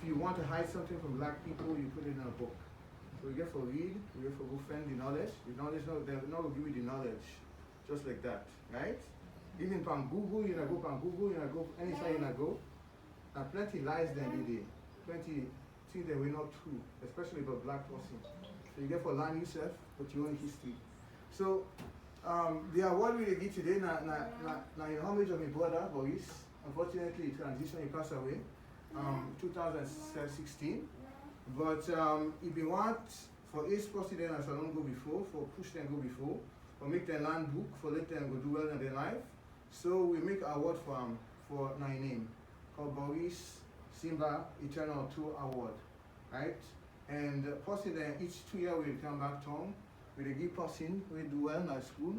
you want to hide something from black people, you put it in a book. So you get for read, you get for go find the knowledge. The knowledge, they're not going to give you the knowledge. Just like that, right? Even from Google, you know, go from Google, you know, go anytime you know, go. And plenty lies then they plenty things that were not true, especially about black person. So you get for learn yourself, but your own history. So the award we give today now in homage of my brother Boris. Unfortunately, he transitioned, he passed away 2016. But if you want for each person then as I don't go before, for push them go before, for make them learn book, for let them go do well in their life. So we make an award for my name called Boris Simba Eternal Tour Award, right? And person then each 2 years we come back to home, we give person we do well in school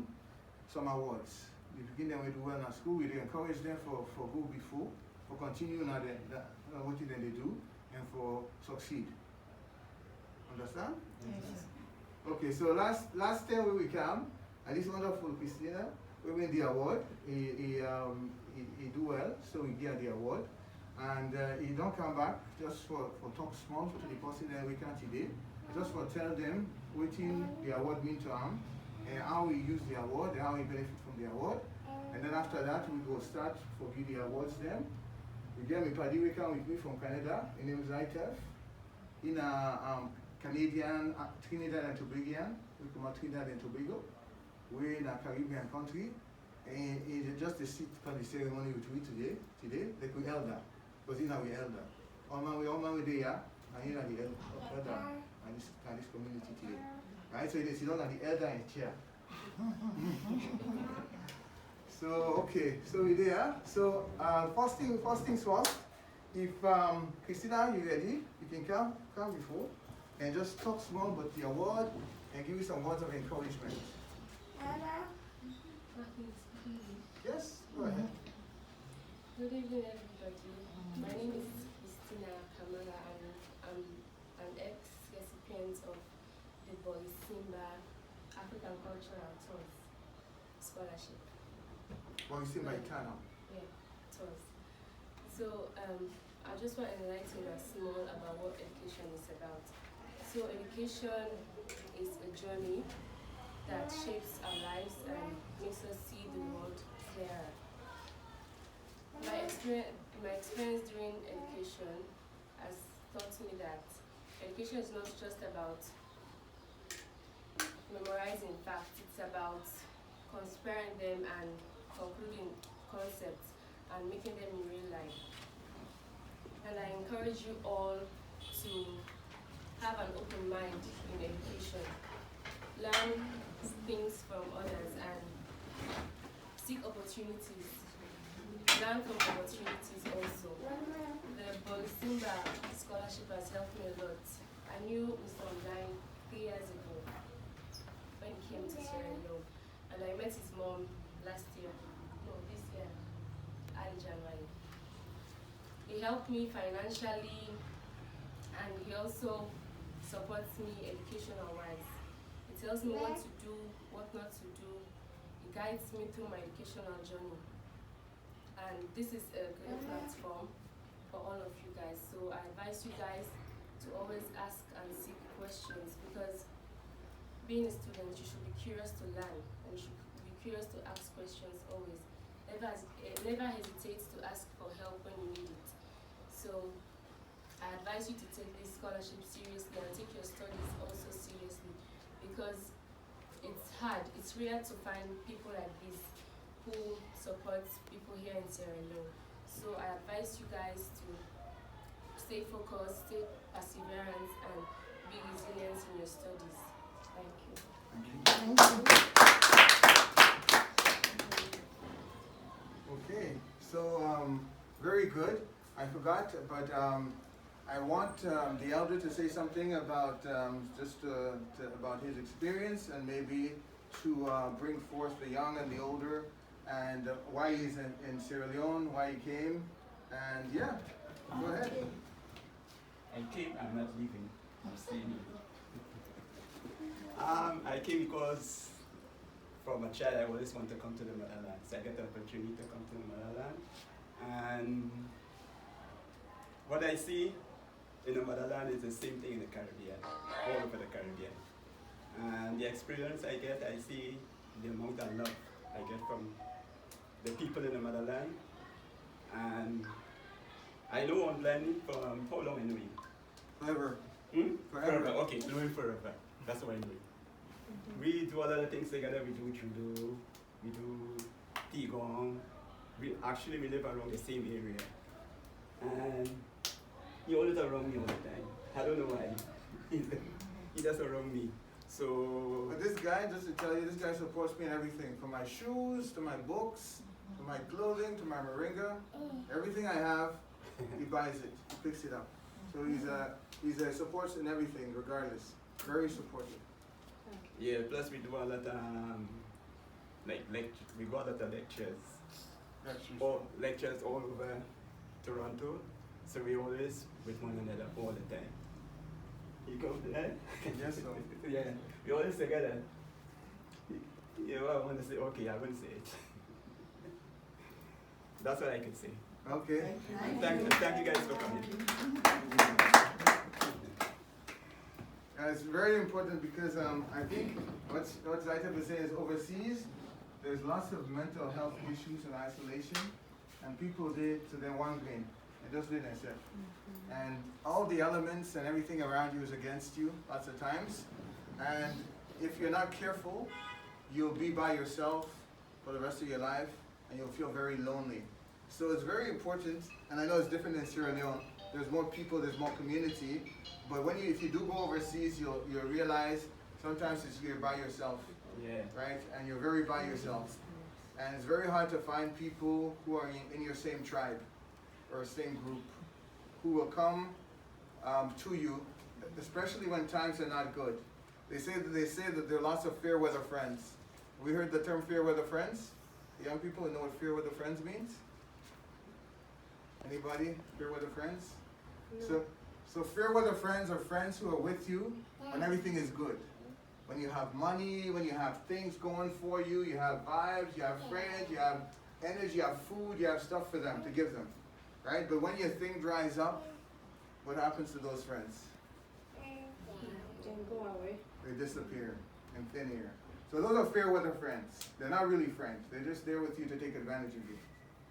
some awards. We begin them we do well in school, we encourage them for go before, for continue now what then they do, and for succeed. Understand? Yes. Okay, so last time we come, and this wonderful Christina, we win the award. He do well, so we get the award. And he don't come back just for talk small to the person that we can today, just for tell them what the award mean to him, and how we use the award, and how we benefit from the award. And then after that, we go start for give the awards them. We get me Paddy we come with me from Canada. His name is Zaitef. In a Canadian, Trinidad and Tobago. We come out Trinidad and Tobago. We're in a Caribbean country. And it's just a sit for the ceremony with we today, like we elder. Because you know we elder. All my way there, and you know the elder and this community today. Right? So they sit down at the elder in chair. So okay, so we're there. So first things first. If Christina, you ready? You can come before and just talk small about the award and give you some words of encouragement. Yes, go ahead. Good evening, everybody. My name is Christina Kamara, and I'm an ex-recipient of the Boris Simba African Cultural Tours Scholarship. Boris Simba Eternal. Yeah, tours. So I just want to enlighten us small about what education is about. So education is a journey that shapes our lives and makes us see the world clearer. My experience during education has taught me that education is not just about memorizing facts, it's about conspiring them and concluding concepts and making them in real life. And I encourage you all to have an open mind in education. Learn things from others and seek opportunities. Learn from opportunities also. The Boris Simba scholarship has helped me a lot. I knew Mr. Online 3 years ago when he came to Sierra Leone, and I met his mom this year, early January. He helped me financially, and he also supports me educational-wise. He tells me what to do, what not to do. He guides me through my educational journey. And this is a great platform for all of you guys. So I advise you guys to always ask and seek questions, because being a student, you should be curious to learn, and you should be curious to ask questions always. Never hesitate to ask for help when you need it. So I advise you to take this scholarship seriously and take your studies also seriously, because it's hard, it's rare to find people like this who support people here in Sierra Leone. So I advise you guys to stay focused, stay perseverant, and be resilient in your studies. Thank you. Okay, so very good. I forgot, but I want the elder to say something about about his experience, and maybe to bring forth the young and the older, and why he's in Sierra Leone, why he came, and yeah, go ahead. I came, I'm not leaving, I'm staying here. I came because from a child I always want to come to the motherland, so I get the opportunity to come to the motherland. And what I see in the motherland is the same thing in the Caribbean, all over the Caribbean. And the experience I get, I see the amount of love I get from the people in the motherland. And I know I'm learning from how long I know you? Forever. Forever. Okay, knowing forever. That's what I know. We do a lot of things together. We do judo, we do qigong. We live around the same area. And he always around me all the time. I don't know why. He just around me. So But this guy, just to tell you, this guy supports me in everything, from my shoes to my books, to my clothing, to my moringa. Everything I have, he buys it, he picks it up. So he's supports in everything, regardless. Very supportive. yeah, plus we do a lot of we go a lot of lectures. Lectures all over Toronto. So we always with one another all the time. You come there? Yes, sir. Yeah, we always together. You know, I want to say, okay, I will say it. That's what I can say. Okay. Thank you guys for coming. It's very important because I think what Zaita was saying is overseas, there's lots of mental health issues and isolation, and people they want green. It just didn't accept. And all the elements and everything around you is against you lots of times. And if you're not careful, you'll be by yourself for the rest of your life, and you'll feel very lonely. So it's very important, and I know it's different in Sierra Leone. There's more people, there's more community, but if you do go overseas, you'll realize sometimes you're by yourself, Yeah. right? And you're very by yourself. And it's very hard to find people who are in your same tribe or same group who will come to you, especially when times are not good. They say that there are lots of fair weather friends. We heard the term fair weather friends. The young people know what fair weather friends means? Anybody? Fair weather friends? No. So fair weather friends are friends who are with you when everything is good. When you have money, when you have things going for you, you have vibes, you have friends, you have energy, you have food, you have stuff for them to give them. Right? But when your thing dries up, what happens to those friends? Go away. They disappear in thin air. So those are fair weather friends. They're not really friends. They're just there with you to take advantage of you.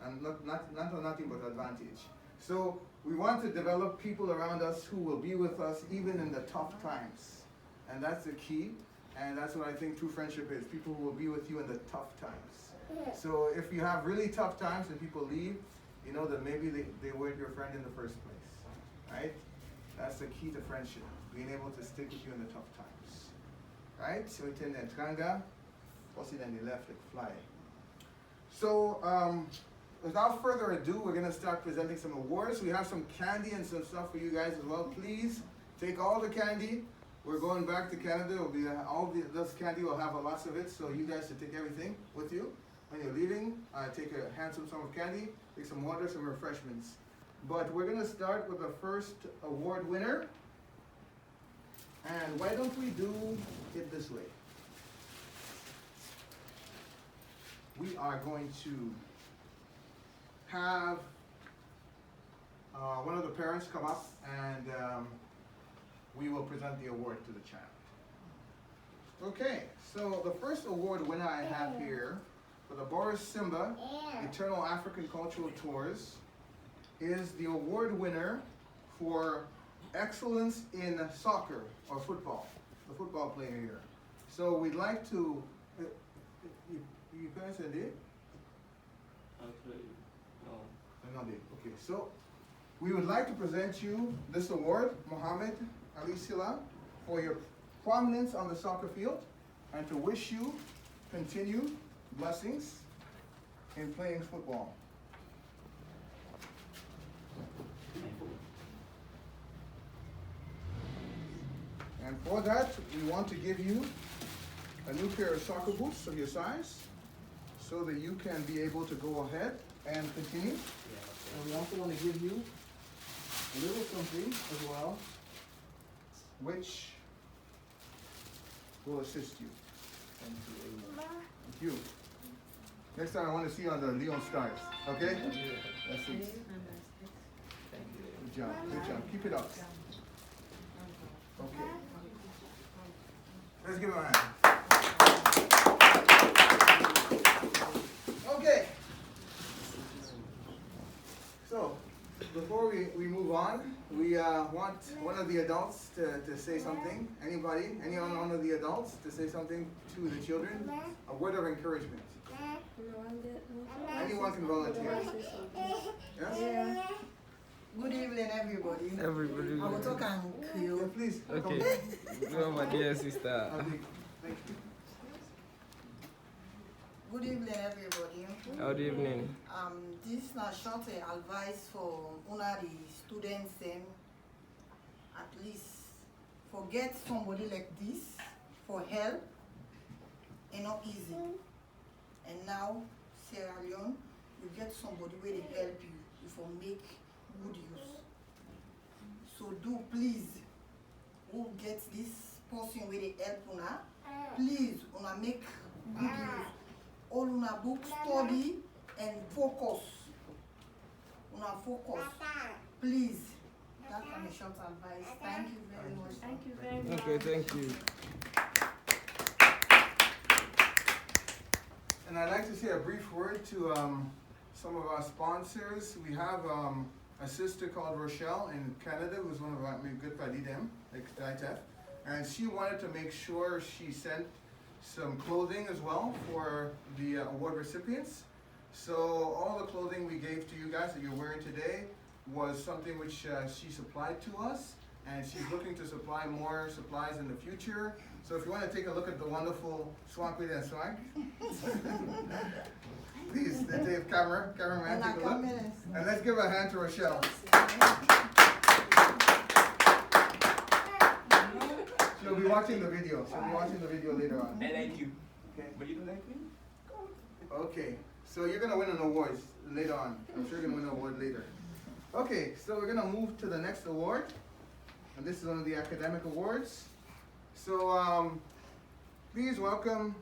And nothing but advantage. So we want to develop people around us who will be with us even in the tough times. And that's the key. And that's what I think true friendship is. People who will be with you in the tough times. So if you have really tough times and people leave, you know that maybe they weren't your friend in the first place. Right? That's the key to friendship. Being able to stick with you in the tough times. Right? So it's in the tranga, what's it on the left, like fly. So without further ado, we're gonna start presenting some awards. We have some candy and some stuff for you guys as well. Please take all the candy. We're going back to Canada. It'll be this candy will have lots of it, so you guys should take everything with you. When you're leaving, take a handsome sum of candy, take some water, some refreshments. But we're gonna start with the first award winner. And why don't we do it this way? We are going to have one of the parents come up and we will present the award to the child. Okay, so the first award winner I have here for the Boris Simba Eternal African Cultural Tours is the award winner for excellence in soccer or football, the football player here. So we'd like to, you guys are there? Actually, no. I'm not there. Okay, so we would like to present you this award, Mohammed Ali Silla, for your prominence on the soccer field and to wish you continued blessings in playing football. And for that, we want to give you a new pair of soccer boots of your size so that you can be able to go ahead and continue. And we also want to give you a little something as well, which will assist you. Thank you. Next time I want to see you on the Leon Stars, okay? That's it. job. Good job. Keep it up. Okay. Let's give him a hand. Okay. So, before we move on, we want one of the adults to say something. Anybody? One of the adults to say something to the children? A word of encouragement. Anyone can volunteer. Yes? Yeah. Good evening, everybody. Everybody. I will talk and Yeah, Creole. please. Okay. Hello, my dear sister. Thank you. Good evening, everybody. Good evening. This is a short advice for una the students. At least forget somebody like this for help. And not easy. And now Sierra Leone, you get somebody where they help you. You for make good use. So do please, who gets this person where they help una, please una make good use. All una book study and focus. Una focus. Please. That's my short advice. Thank you very much. Thank you very much. Okay, thank you. And I'd like to say a brief word to some of our sponsors. We have a sister called Rochelle in Canada, who's one of our good buddy them, like ITF, and she wanted to make sure she sent some clothing as well for the award recipients. So all the clothing we gave to you guys that you're wearing today was something which she supplied to us, and she's looking to supply more supplies in the future. So if you want to take a look at the wonderful swank and swank, please, let's have cameraman, take a look. And let's give a hand to Rochelle. She'll be watching the video. She'll be watching the video later on. I like you. Okay. But you don't like me? Okay, so you're gonna win an award later on. I'm sure you're gonna win an award later. Okay, so we're gonna move to the next award. And this is one of the academic awards. So please welcome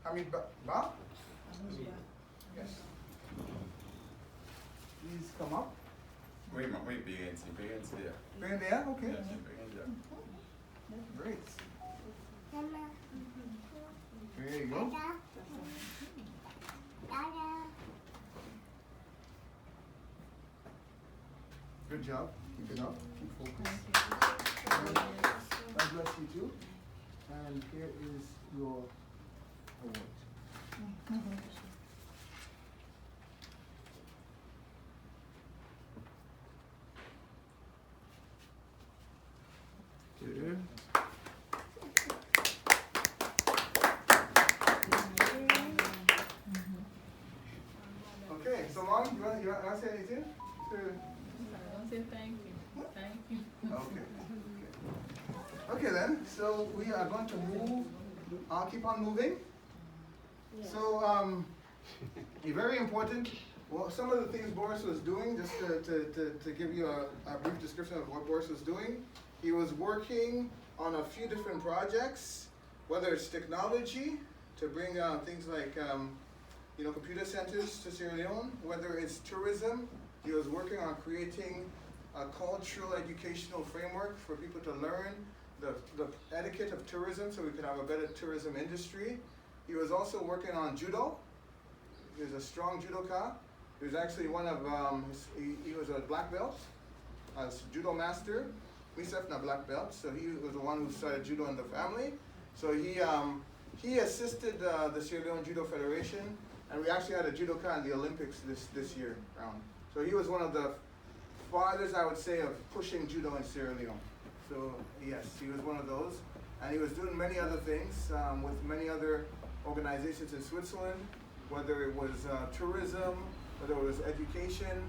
Hamid Ba. Yes. Please come up. Wait, parents there. Right there, okay. Yes, parents there. Great. There you go. Good job. Keep it up. Keep focused. God bless you too. And here is your award. Okay. Okay, so Mom, you want to say anything? I'll say thank you. Thank you. Okay then, so we are going to move, I'll keep on moving. So, very important, well, some of the things Boris was doing, just to give you a brief description of what Boris was doing. He was working on a few different projects, whether it's technology, to bring things like computer centers to Sierra Leone, whether it's tourism. He was working on creating a cultural educational framework for people to learn the etiquette of tourism so we could have a better tourism industry. He was also working on judo. He was a strong judoka. He was actually one of, he was a black belt, a judo master. Myself not black belt, so he was the one who started judo in the family. So he assisted the Sierra Leone Judo Federation, and we actually had a judoka in the Olympics this year round. So he was one of the fathers, I would say, of pushing judo in Sierra Leone. So yes, he was one of those. And he was doing many other things with many other organizations in Switzerland, whether it was tourism, whether it was education,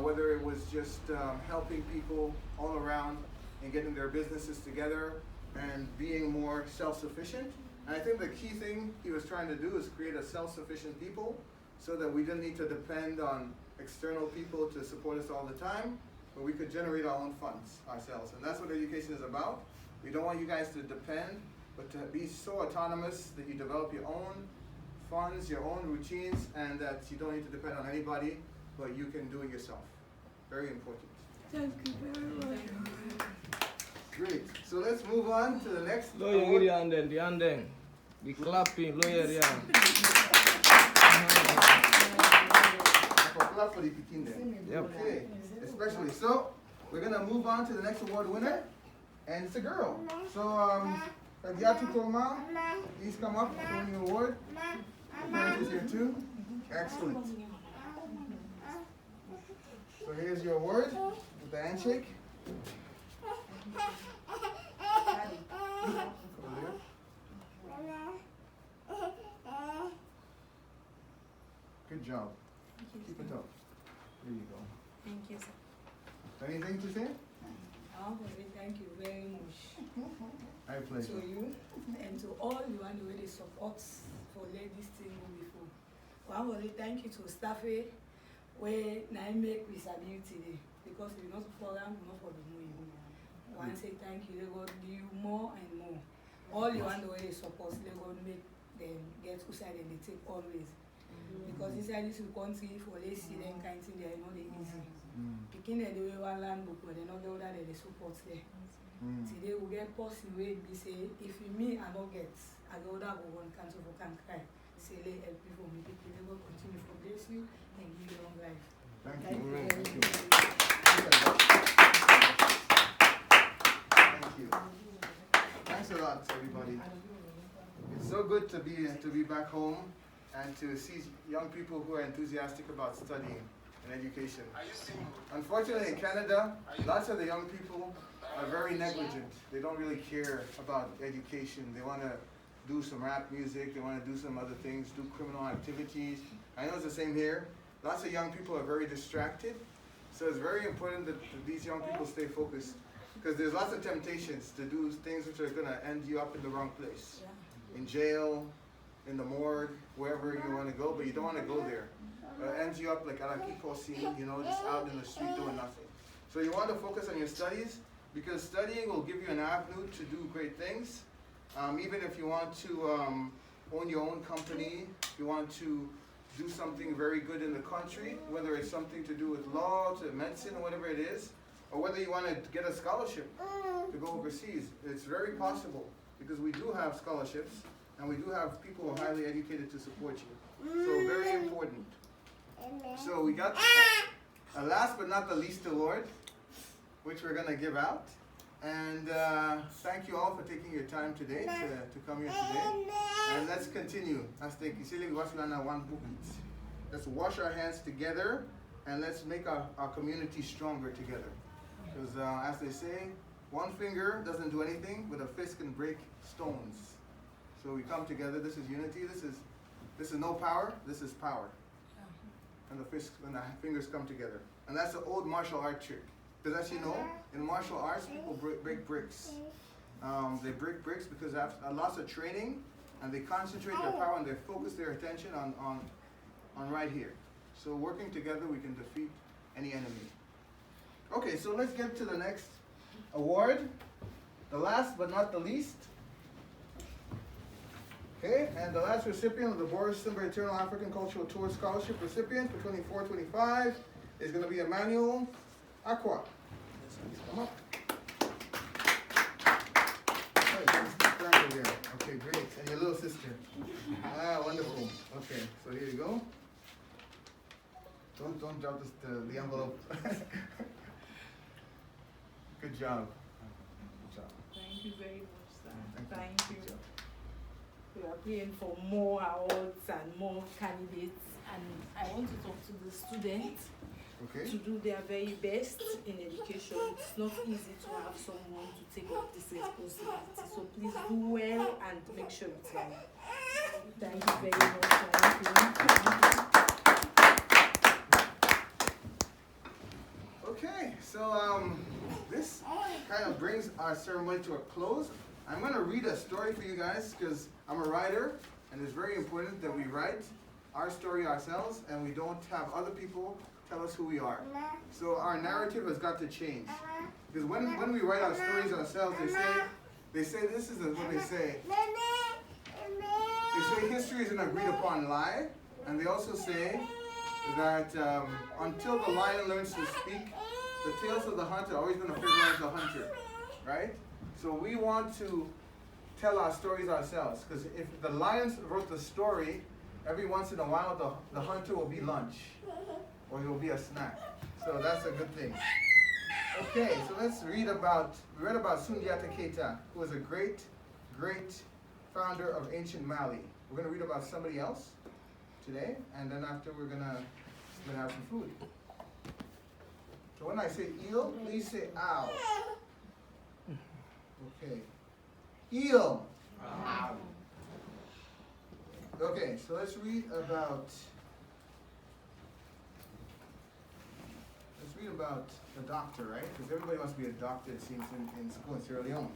whether it was just helping people all around and getting their businesses together and being more self-sufficient. And I think the key thing he was trying to do is create a self-sufficient people so that we didn't need to depend on external people to support us all the time, but we could generate our own funds ourselves. And that's what education is about. We don't want you guys to depend, but to be so autonomous that you develop your own funds, your own routines, and that you don't need to depend on anybody, but you can do it yourself. Very important. Thank you very much. Great. So let's move on to the next Lawyer, award. the handing. The clapping, lawyer, yeah. Clap for the Pekin there. Yep. Okay, especially. So we're gonna move on to the next award winner, and it's a girl. So Yatu Koma, please come up for the award. Parents is here too. Excellent. So here's your award with the handshake. Over there. Good job. Keep it up. There you go. Thank you, sir. Anything to say? I want to say thank you very much My to pleasure. you and to all you and the way they support for let this thing go before. I want to say thank you to staff where I make with Sabi today because if you not for them, not for the more. I want to say thank you. They will do you more and more. All you and the way they support, they will make them get outside and they take always. Because inside this country, for they see them kind of thing, they are not easy. Picking the way one land book, but they not the other they support there. Today we get person way be say if me I not get, I go other go one cancel for can cry. Say they help me for me, people they will continue to bless you and give you long life. Thank Thank you. you. Thank you. Thank you. Thanks a lot, everybody. It's so good to be back home and to see young people who are enthusiastic about studying and education. Unfortunately, in Canada, lots of the young people are very negligent. They don't really care about education. They want to do some rap music. They want to do some other things, do criminal activities. I know it's the same here. Lots of young people are very distracted. So it's very important that these young people stay focused because there's lots of temptations to do things which are going to end you up in the wrong place. In jail, in the morgue, wherever you want to go, but you don't want to go there. It ends you up like at a people scene, you know, just out in the street doing nothing. So you want to focus on your studies because studying will give you an avenue to do great things. Even if you want to own your own company, you want to do something very good in the country, whether it's something to do with law, to medicine, or whatever it is, or whether you want to get a scholarship to go overseas. It's very possible because we do have scholarships and we do have people who are highly educated to support you. So very important. So we got a last but not the least award, which we're going to give out. And thank you all for taking your time today to come here today. And let's continue. Let's wash our hands together and let's make our community stronger together. Because as they say, one finger doesn't do anything, but a fist can break stones. So we come together. This is unity. This is no power. This is power. And the fingers come together. And that's the old martial art trick. Because as you know, in martial arts, people break bricks. They break bricks because after lots of training, and they concentrate their power and they focus their attention on right here. So working together, we can defeat any enemy. Okay, so let's get to the next award. The last but not the least. Okay, and the last recipient of the Boris Simba Eternal African Cultural Tour Scholarship recipient for 24-25 is going to be Emmanuel Aqua. Come up. Okay, great. And your little sister. Ah, wonderful. Okay, so here you go. Don't drop the envelope. Good job. Good job. Thank you very much, sir. Thank you. Good job. We are praying for more awards and more candidates, and I want to talk to the students Okay. to do their very best in education. It's not easy to have someone to take up this responsibility, so please do well and make sure it's right. Thank you very much. Okay, so this kind of brings our ceremony to a close. I'm going to read a story for you guys because I'm a writer, and it's very important that we write our story ourselves and we don't have other people tell us who we are. So our narrative has got to change. Because when we write our stories ourselves, they say this is what they say. They say history is an agreed upon lie, and they also say that until the lion learns to speak, the tales of the hunter are always going to favorize the hunter, right? So we want to tell our stories ourselves, because if the lions wrote the story, every once in a while the hunter will be lunch, or he'll be a snack. So that's a good thing. Okay, so let's read about Sundiata Keita, who was a great, great founder of ancient Mali. We're going to read about somebody else today, and then after we're going to have some food. So when I say eel, please say ow. Okay. Eel. Ow. Okay, so let's read about a doctor, right? Because everybody wants to be a doctor, it seems, in school in Sierra Leone.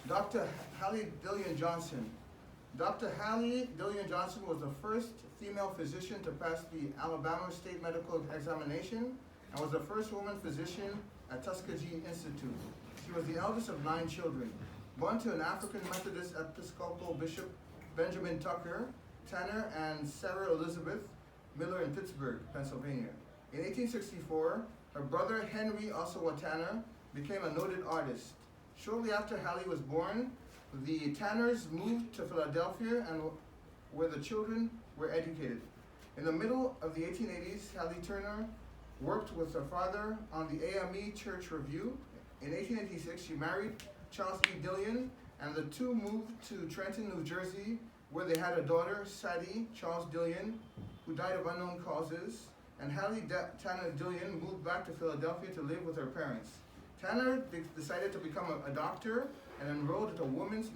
Dr. Hallie Dillion Johnson. Dr. Hallie Dillion Johnson was the first female physician to pass the Alabama State Medical Examination and was the first woman physician at Tuskegee Institute. She was the eldest of 9 children. Born to an African Methodist Episcopal Bishop Benjamin Tucker, Tanner, and Sarah Elizabeth Miller in Pittsburgh, Pennsylvania. In 1864, her brother Henry, also a Tanner, became a noted artist. Shortly after Hallie was born, the Tanners moved to Philadelphia, and where the children were educated. In the middle of the 1880s, Hallie Turner worked with her father on the AME Church Review. In 1886, she married Charles E. Dillion, and the two moved to Trenton, New Jersey, where they had a daughter, Sadie Charles Dillion, who died of unknown causes, and Hallie Tanner Dillion moved back to Philadelphia to live with her parents. Tanner decided to become a doctor and enrolled at a women's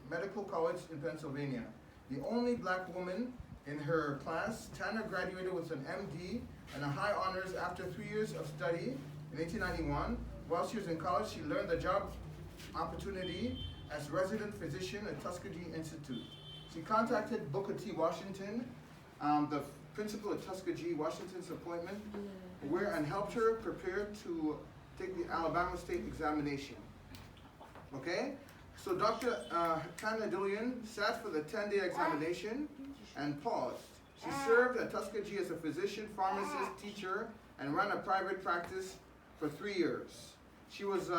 medical college in Pennsylvania. The only black woman in her class, Tanner graduated with an MD and a high honors after 3 years of study in 1891. While she was in college, she learned the job opportunity as resident physician at Tuskegee Institute. She contacted Booker T. Washington, the principal at Tuskegee, Washington's appointment, and helped her prepare to take the Alabama State examination. Okay? So Dr. Tanner Dillion sat for the 10-day examination and paused. She served at Tuskegee as a physician, pharmacist, teacher, and ran a private practice for 3 years. She was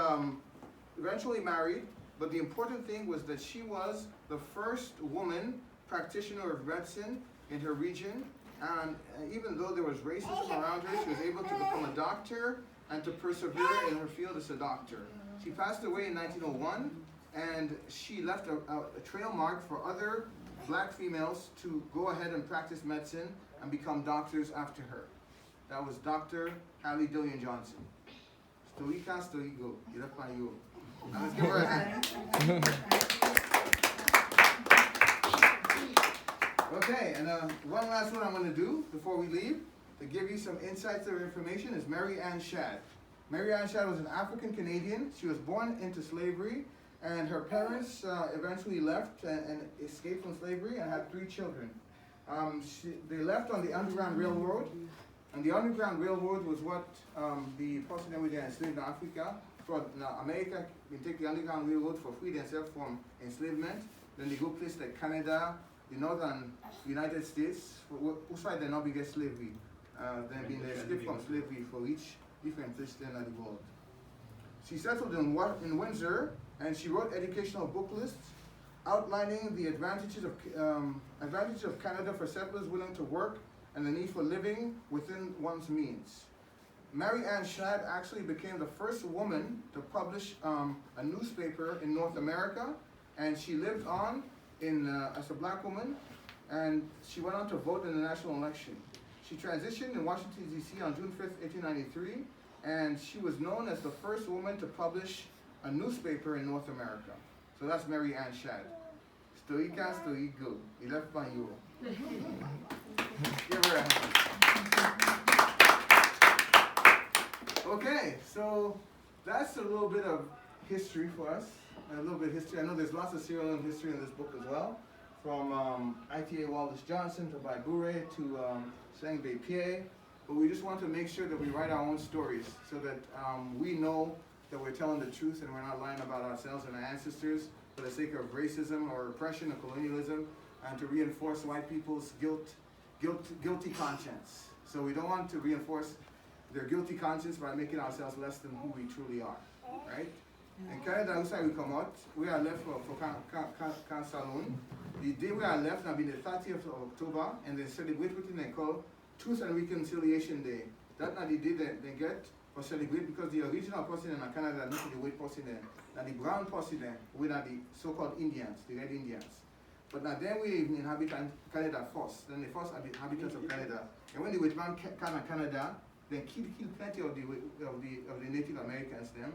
eventually married, but the important thing was that she was the first woman practitioner of medicine in her region, and even though there was racism around her, she was able to become a doctor and to persevere in her field as a doctor. She passed away in 1901, and she left a trail mark for other black females to go ahead and practice medicine and become doctors after her. That was Dr. Hallie Dillion Johnson. Stoika, stoigo. Irapayo. Now let's give her a hand. Okay, and one last one I'm going to do before we leave to give you some insights or information is Mary Ann Shadd. Mary Ann Shadd was an African Canadian. She was born into slavery, and her parents eventually left and escaped from slavery and had 3 children. They left on the Underground Railroad, and the Underground Railroad was what the person that were enslaved in Africa. For America, they take the Underground Railroad for free themselves from enslavement. Then they go places like Canada, the northern United States, whose side they not get slavery. They've been escaped from slavery for each different place in the world. She settled in Windsor, and she wrote educational book lists outlining the advantages of Canada for settlers willing to work and the need for living within one's means. Mary Ann Shadd actually became the first woman to publish a newspaper in North America, and she lived on as a black woman, and she went on to vote in the national election. She transitioned in Washington, D.C. on June 5th, 1893, and she was known as the first woman to publish a newspaper in North America. So that's Mary Ann Shadd. Stoika, stoigo. Ilapayo. Give her a hand. Okay, so that's a little bit of history for us. A little bit of history. I know there's lots of Sierra Leone history in this book as well. From ITA Wallace Johnson to Baibure to Sangbe Pierre. But we just want to make sure that we write our own stories so that we know that we're telling the truth and we're not lying about ourselves and our ancestors for the sake of racism or oppression or colonialism, and to reinforce white people's guilty conscience. So we don't want to reinforce their guilty conscience by making ourselves less than who we truly are, right? In Canada, outside we come out, we are left for Can Salon. The day we are left will be the 30th of October, and they celebrate what they call Truth and Reconciliation Day. That's not the day that they get for celebrate, because the original person in Canada, not the white person there, now the brown person there, we are the so-called Indians, the red Indians. But now then we inhabit Canada first, then the first inhabitants of Canada. And when the white man come to Canada, they kill plenty of the Native Americans then.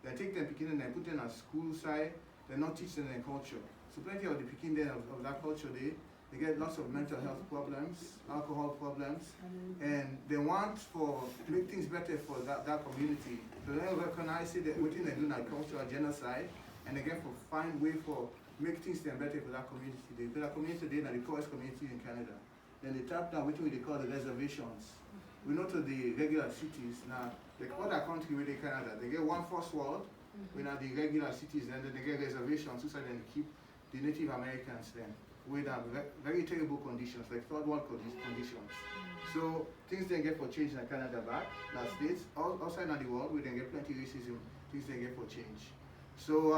They take them Pekin and they put them at school side, they not teach them their culture. So plenty of the Pekin then of that culture, they get lots of mental health problems, alcohol problems, and they want to make things better for that community. So they recognize it that within they do that cultural genocide, and they get to find way for make things better for that community. That community today is the poorest community in Canada. Then they tap down what they call the reservations. We know to the regular cities now, like other country within Canada, they get one first world, we know the regular cities, and then they get reservations so they keep the Native Americans then with very terrible conditions, like third world conditions. So things they get for change in Canada back, last states, outside of the world, we then get plenty of racism, things they get for change. So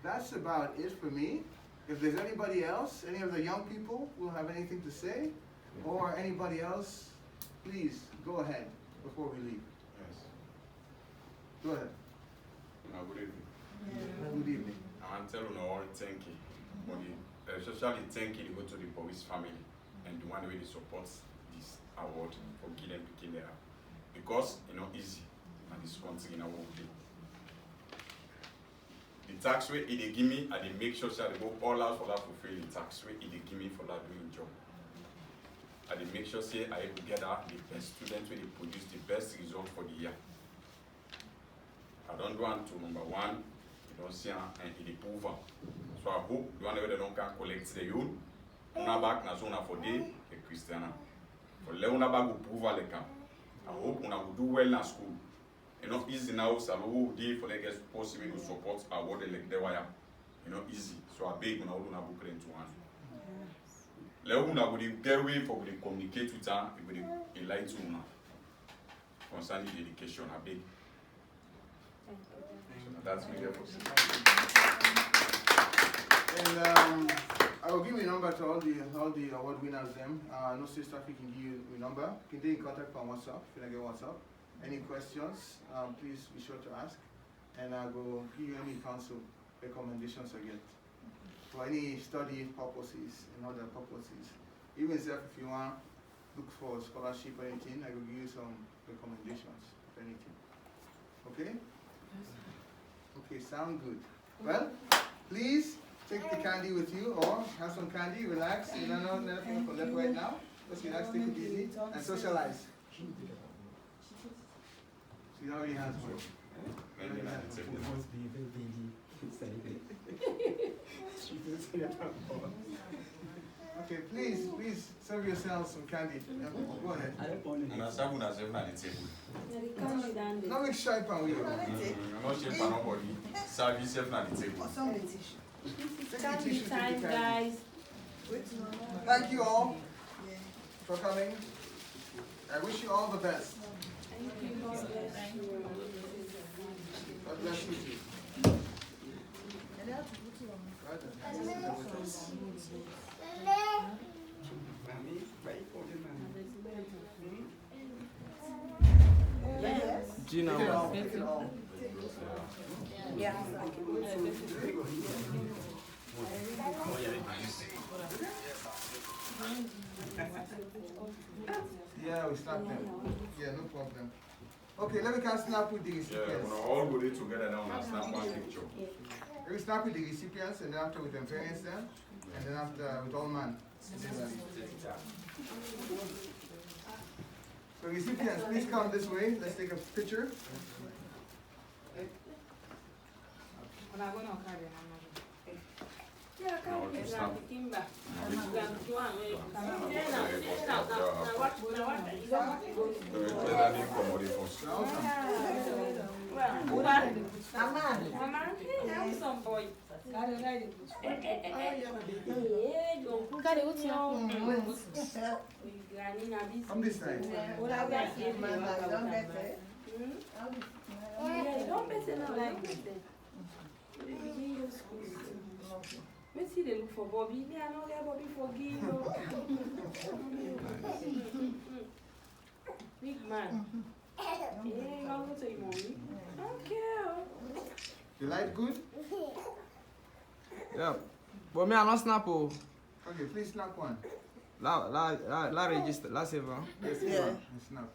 that's about it for me. If there's anybody else, any of the young people who have anything to say, or anybody else, please go ahead before we leave. Yes. Go ahead. Good evening. Yeah. Good evening. I'm telling you all thank you. Especially thank you go to the Boris family and the one way they support this award for Gideon Pikin there. Because easy and this country in our way. The tax rate they give me, and they make sure that they go all out for that fulfill the tax rate they give me for that doing job. And they make sure say I together the best students where they produce the best result for the year. I don't want to number one, you don't see and it improve. So I hope the one where they don't can collect the youth, una back na zona for day the Christiana. For le una back will prove like I hope una will do well in school. Enough easy now, so who day for like possible to support our word like the wire. Easy. So I beg una una book into one. Le una will get way for the communicate with her, it will enlighten una concerning the education. I beg. So that's me there for. And I will give you a number to all the award winners. No sister, we can give you a number. You can get in contact on WhatsApp if you don't get WhatsApp. Any questions, please be sure to ask. And I will give you any council recommendations I get for any study purposes and other purposes. Even if you want to look for a scholarship or anything, I will give you some recommendations if anything. Okay? Okay, sound good. Well, please take the candy with you or have some candy, relax. You don't know nothing for left right now. Just relax, take it easy, and socialize. She already has one. Okay, please serve yourselves some candy. Go ahead. No make shy pan with you. No shape for nobody. Serve yourself at the table. Candy time, guys. Thank you all for coming. I wish you all the best. Thank you. God bless you too. Gina, Take it all. Take it all. Yeah. Yeah, we start them. Yeah, no problem. Okay, let me can snap with the Yeah, recipients. we're all go there together now and snap one picture. Let me start with the recipients and then after with the parents then. And then after with all man. So recipients, please come this way. Let's take a picture. some boy. Carry the boot. Carry what's now? Come this side. What I say, My bag, don't get it. Yeah, don't better now like that. Let's see they look for Bobby. Me, I know that Bobby forgive you. Big man. Hey, I'll go to you, mommy. Okay. You like good? Yeah. But me, I don't snap. Oh. Okay, please snap one. La register. La save. Yes, Yeah. one. Snap.